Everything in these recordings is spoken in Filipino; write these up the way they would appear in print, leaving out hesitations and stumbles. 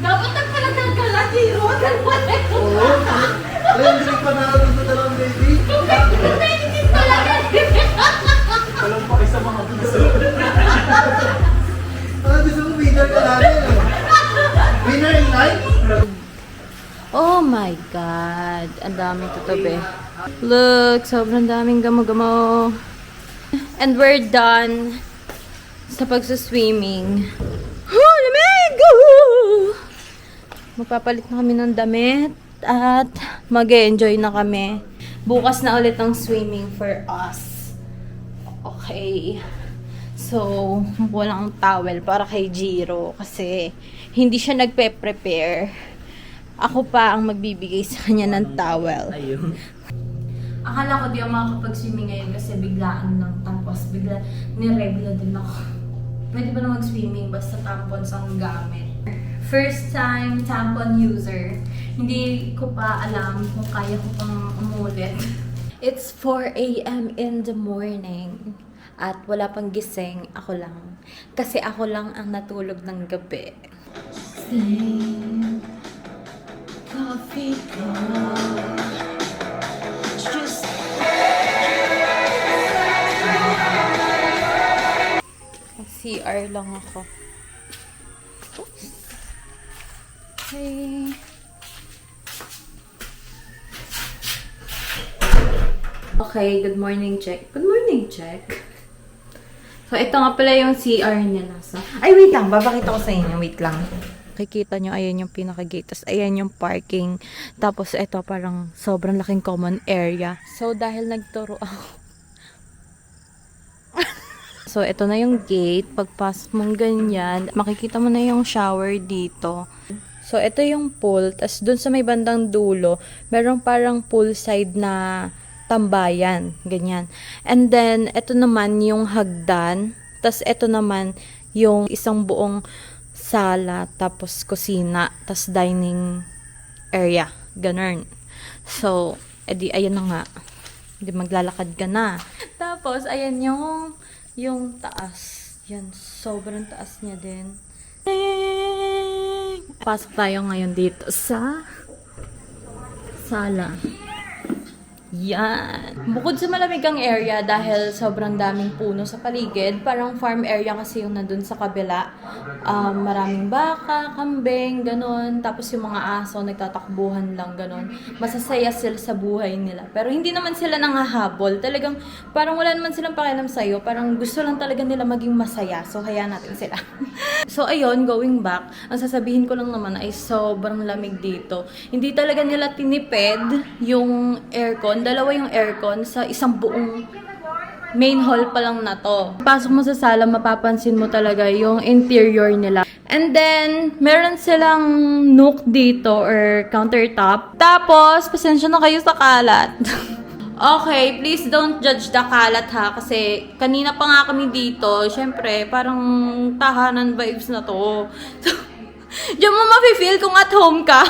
Dapat nagpalagdag ka lang, Hiro. Oo. Ayun, hindi pa nakatulog sa dalawang baby. Hindi talaga. Walang pa isa mga puso. Gusto mo winner ka namin eh. Winner in life? Oh my God. Ang daming tutobe. Look, sobrang daming gamo-gamo. And we're done sa pagsuswimming. Oh, lamig! Magpapalit na kami ng damit at mag-enjoy na kami. Bukas na ulit ang swimming for us. Okay. So, kumuha lang ang towel para kay Jiro kasi hindi siya nagpe-prepare. Ako pa ang magbibigay sa kanya ng towel. Ayun. Akala ko di ako makakapag-swimming ngayon kasi biglaan lang. Tapos bigla niregla din ako. Pwede ba na mag-swimming basta tampons ang gamit? First time tampon user. Hindi ko pa alam kung kaya ko pang umulit. It's 4 a.m. in the morning. At wala pang gising. Ako lang. Kasi ako lang ang natulog ng gabi. Sing, coffee cup. CR lang ako. Oops. Okay. Okay, good morning, check. Good morning, check. So, ito nga pala yung CR niya nasa. Ay, wait lang. Babakita ko sa inyo. Wait lang. Kikita nyo, ayan yung pinaka-gate. Tapos, ayan yung parking. Tapos, ito parang sobrang laking common area. So, dahil nagturo ako. So, ito na yung gate. Pagpasok mong ganyan, makikita mo na yung shower dito. So, ito yung pool. Tapos, dun sa may bandang dulo, merong parang poolside na tambayan. Ganyan. And then, ito naman yung hagdan. Tapos, ito naman yung isang buong sala. Tapos, kusina. Tapos, dining area. Ganun. So, edi, ayan na nga. Hindi maglalakad ka na. Tapos, ayan yung taas. Yan, sobrang taas niya din. Pasok tayo ngayon dito sa sala. Yan. Bukod sa malamigang area dahil sobrang daming puno sa paligid, parang farm area kasi yung nandun sa kabila. Maraming baka, kambing, ganon. Tapos yung mga aso, nagtatakbuhan lang, ganon. Masasaya sila sa buhay nila. Pero hindi naman sila nangahabol. Talagang parang wala naman silang pakialam sa'yo. Parang gusto lang talaga nila maging masaya. So, hayaan natin sila. So, ayun, going back, ang sasabihin ko lang naman ay sobrang lamig dito. Hindi talaga nila tinipid yung aircon. Dalawa yung aircon sa isang buong main hall pa lang na to. Pasok mo sa sala, mapapansin mo talaga yung interior nila. And then, meron silang nook dito or countertop. Tapos, pasensya na kayo sa kalat. Okay, please don't judge the kalat ha. Kasi kanina pa nga kami dito. Syempre, parang tahanan vibes na to. So, diyan mo mafe-feel kung at home ka.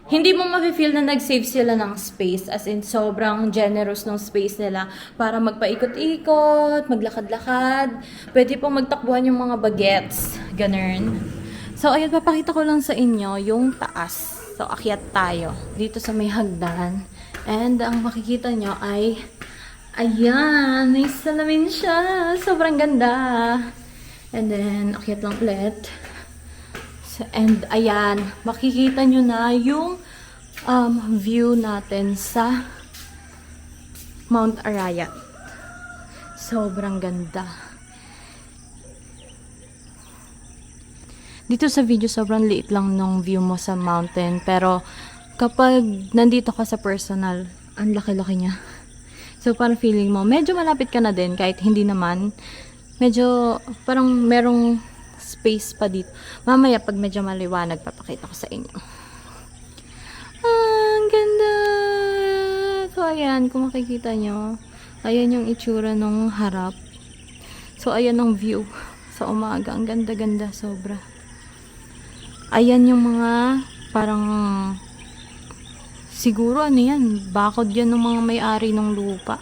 Hindi mo mafe-feel na nag-save sila ng space. As in, sobrang generous ng space nila para magpaikot-ikot, maglakad-lakad. Pwede pong magtakbuhan yung mga bagets. Ganun. So, ayun, papakita ko lang sa inyo yung taas. So, akyat tayo. Dito sa may hagdan. And, ang makikita nyo ay, ayan, may salamin siya. Sobrang ganda. And then, akyat lang ulit. And ayan, makikita nyo na yung view natin sa Mount Arayat. Sobrang ganda. Dito sa video, sobrang liit lang nung view mo sa mountain. Pero, kapag nandito ka sa personal, ang laki-laki niya. So, parang feeling mo, medyo malapit ka na din, kahit hindi naman. Medyo, parang merong space pa dito. Mamaya, pag medyo maliwanag, papakita ko sa inyo. Ah, ang ganda! So, ayan, kung makikita nyo, ayan yung itsura nung harap. So, ayan ang view sa umaga. Ang ganda-ganda, sobra. Ayan yung mga parang siguro ano yan, bakod yan ng mga may-ari ng lupa.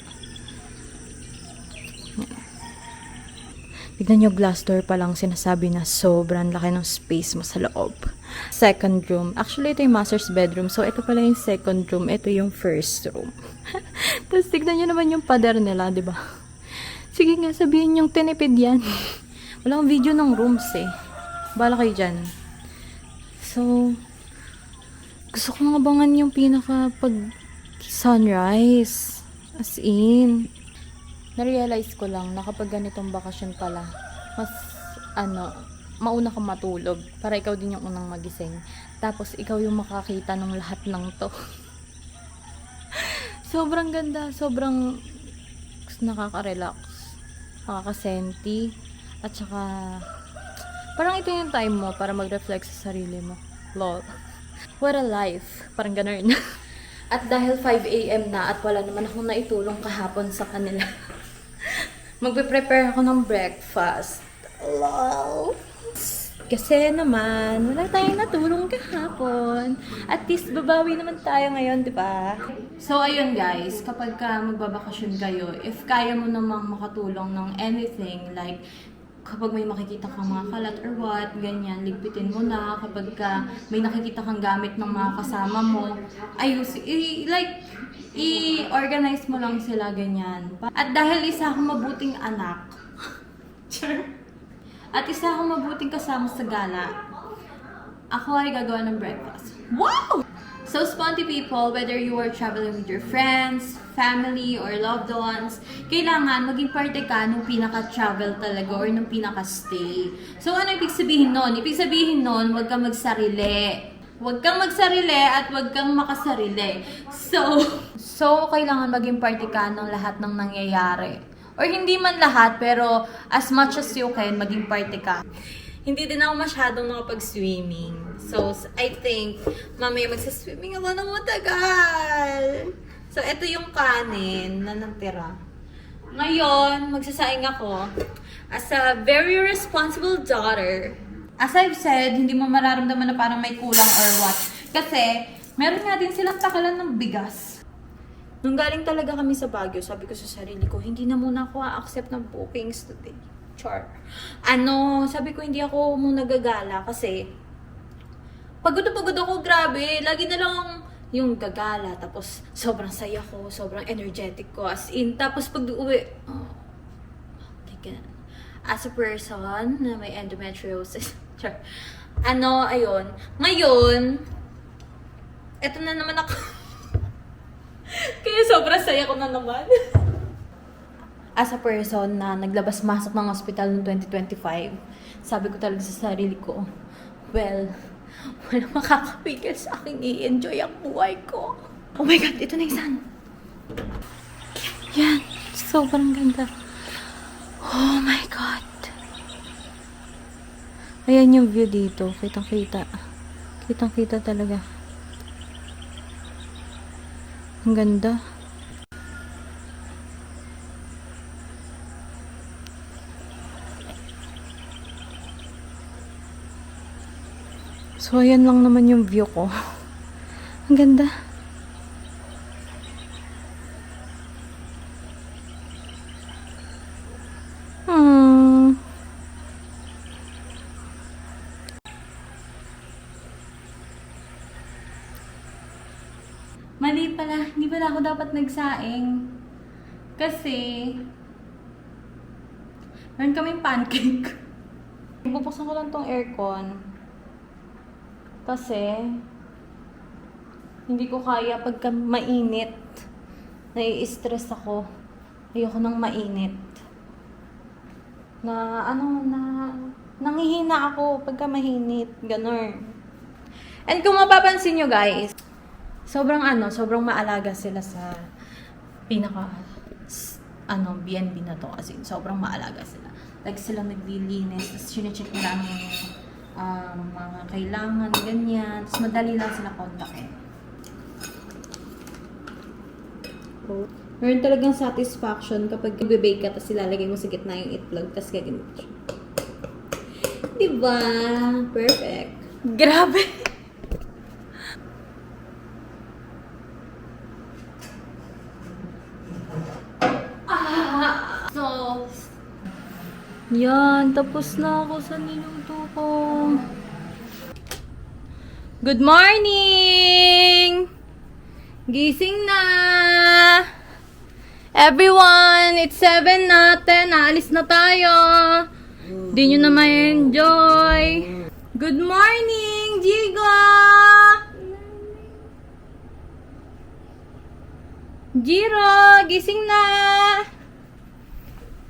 Tignan nyo, glass door pa lang sinasabi na sobrang laki ng space mo sa loob. Second room. Actually, ito yung master's bedroom. So, ito pala yung second room. Ito yung first room. Tapos, tignan nyo naman yung pader nila, di ba? Sige nga, sabihin yung tinipid yan. Wala akong video ng rooms eh. Bala kayo dyan. So, gusto kong abangan yung pinaka pag sunrise. As in, na-realize ko lang na kapag ganitong bakasyon pala, mas, mauna kang matulog. Para ikaw din yung unang magising. Tapos, ikaw yung makakita ng lahat ng to. Sobrang ganda. Sobrang nakaka-relax. Nakaka-senti. At saka, parang ito yung time mo para mag-reflect sa sarili mo. Lol. What a life. Parang ganun. At dahil 5 a.m. na at wala naman akong naitulong kahapon sa kanila. Magpe-prepare ako ng breakfast. Lol. Kasi naman, wala tayong natulong kahapon. At least, babawi naman tayo ngayon, di ba? So, ayun guys, kapag ka magbabakasyon kayo, if kaya mo namang makatulong ng anything, like, kapag may makikita kang mga kalat or what, ganyan, ligpitin mo na. Kapag ka may nakikita kang gamit ng mga kasama mo, i-organize mo lang sila, ganyan. At dahil isa akong mabuting anak, at isa akong mabuting kasama sa gala, ako ay gagawa ng breakfast. Wow! So, Sponty people, whether you are traveling with your friends, family, or loved ones, kailangan maging parte ka nung pinaka-travel talaga or nung pinaka-stay. So, ano ibig sabihin nun? Ibig sabihin nun, huwag kang magsarili. Huwag kang magsarili at huwag kang makasarili. So, kailangan maging parte ka ng lahat ng nangyayari. Or hindi man lahat, pero as much as you can, maging parte ka. Hindi din ako masyadong nakapag-swimming. So, I think, mamaya magsaswimming ako ng matagal. So, ito yung kanin na natira. Ngayon, magsasaing ako as a very responsible daughter. As I've said, hindi mo mararamdaman na parang may kulang or what. Kasi, meron nga din silang takalan ng bigas. Nung galing talaga kami sa Baguio, sabi ko sa sarili ko, hindi na muna ako a-accept ng bookings today. Char. Sabi ko hindi ako muna gagala kasi pagod na pagod ako, grabe. Lagi na lang yung gagala, tapos sobrang saya ko, sobrang energetic ko, as in. Tapos pag uwi, as a person na may endometriosis, char. Ayun. Ngayon, eto na naman ako. Kaya sobrang saya ko na naman. As a person na naglabas-masok ng hospital noong 2025, sabi ko talaga sa sarili ko, well, walang makakapigil sa aking i-enjoy ang buhay ko. Oh my God, ito na yung sun. Yan, sobrang ganda. Oh my God. Ayan yung view dito, kitang-kita. Kitang-kita talaga. Ang ganda. So, ayan lang naman yung view ko. Ang ganda. Mali pala, hindi pala ako dapat nagsaing. Kasi, meron kaming pancake. Bubuksan ko lang tong aircon. Kasi, hindi ko kaya pagka mainit. Nai-stress ako. Ayoko nang mainit. Nangihina ako pagka mahinit. Ganon. And kung mapapansin nyo guys, sobrang maalaga sila sa BNB na to. As in, sobrang maalaga sila. Like sila naglilinis, tapos sinecheck nila ang mga kailangan, ganyan. Tapos madali lang sila kontakin. Oh. Meron talagang satisfaction kapag bake ka, tapos ilalagay mo sa gitna yung itlog, tapos gaganito siya. Diba? Perfect. Grabe! So, yan. Tapos na ako sa niluto ko. Good morning! Gising na! Everyone, it's 7 natin. Naalis na tayo. Di nyo na ma-enjoy. Good morning, Jigo! Jiro, gising na!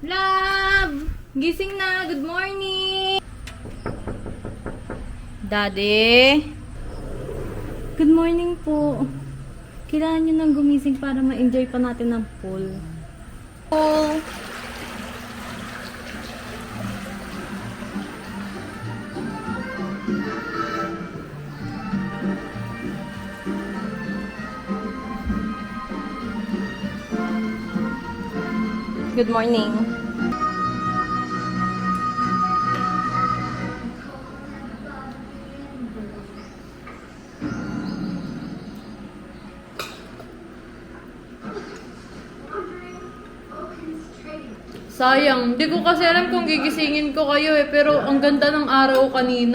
Love! Gising na! Good morning! Daddy! Good morning po. Kailangan nyo nang gumising para ma-enjoy pa natin ang pool. Oh. Good morning. Sayang, hindi ko kasi alam kung gigisingin ko kayo pero ang ganda ng araw kanina.